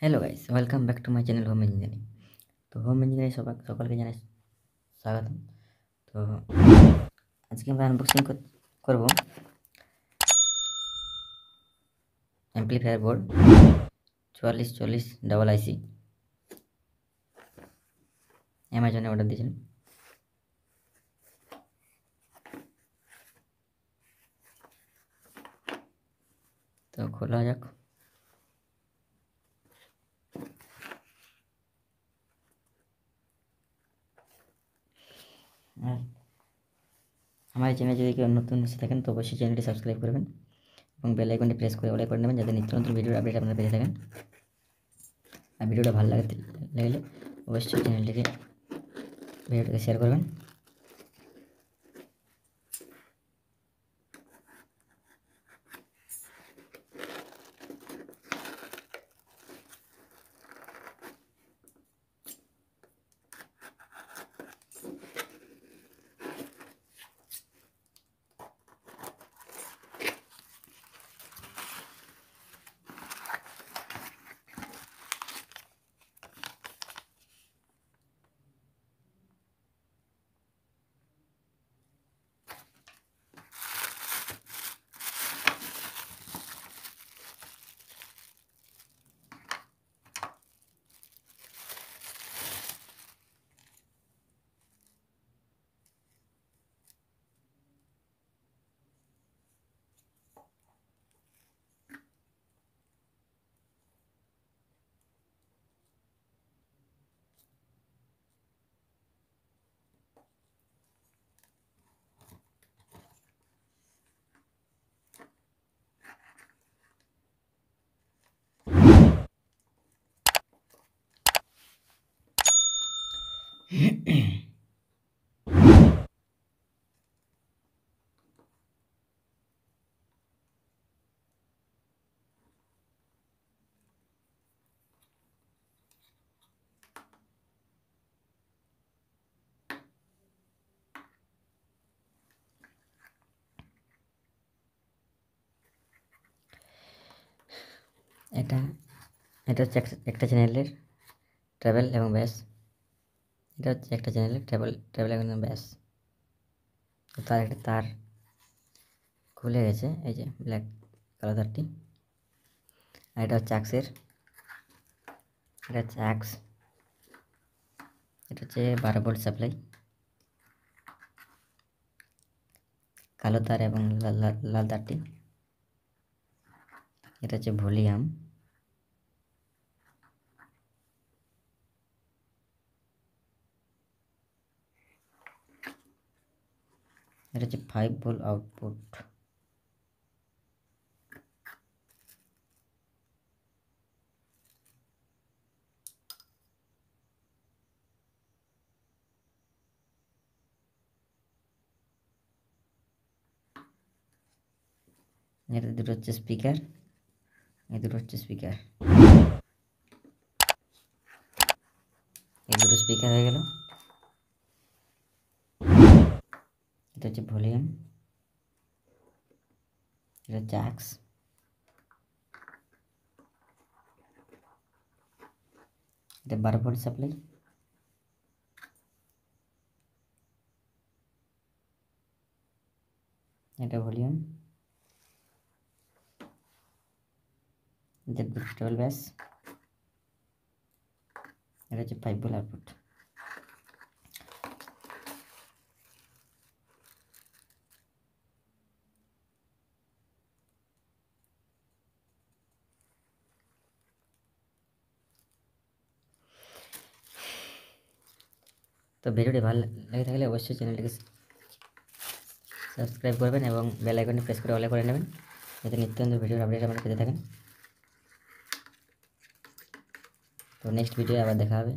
Hello guys, welcome back to my channel home engineering. তো home engineering সকলকে জানাই স্বাগতম। তো আজকে আমরা আনবক্সিং করব অ্যাম্পলিফায়ার বোর্ড 4440 ডাবল আইসি। অ্যামাজনে অর্ডার দিয়েছিলাম। তো খোলা যাক। আর আমার এই চ্যানেলে যদি কেউ নতুন এসে থাকেন তো অবশ্যই চ্যানেলটি সাবস্ক্রাইব করবেন এবং বেল আইকনটি প্রেস করে অল করে নেবেন, যাতে নিত্য নতুন ভিডিওর আপডেট আপনারা পেয়ে থাকেন। আর ভিডিওটা ভালো লাগলে অবশ্যই ভিডিওটাকে শেয়ার করবেন। এটা এটা হচ্ছে একটা চ্যানেলের ট্রাভেল এবং ব্যাস। এটা হচ্ছে একটা চ্যানেলের ট্রাভেল এবং ব্যাস। তো তার একটা তার খুলে গেছে, এই যে ব্ল্যাক কালো তারটি। আর এটা হচ্ছে আক্সের, এটা হচ্ছে আক্স, এটা হচ্ছে 12 ভোল্ট সাপ্লাই, কালো তার এবং লাল তারটি। এটা হচ্ছে ভলিউম, এটা হচ্ছে 5 ভোল্ট আউটপুট। এটা দুটো হচ্ছে স্পিকার, এই দুটো হচ্ছে স্পিকার, এই দুটো স্পিকার হয়ে গেল। এটা হচ্ছে ভলিউম, এটা হচ্ছে আক্স, এটা 12 ভোল্ট সাপ্লাই, এটা ভলিউম, এটা ট্রাভেল ব্যাস, এটা হচ্ছে 5 ভোল্ট আউটপুট। তো ভিডিওটি ভালো লাগে থাকলে অবশ্যই চ্যানেলটিকে সাবস্ক্রাইব করবেন এবং বেল আইকনটি প্রেস করে অল করে নেবেন, যাতে নিত্য নতুন ভিডিওর আপডেট আপনারা পেতে থাকেন। তো নেক্সট ভিডিও আবার দেখা হবে।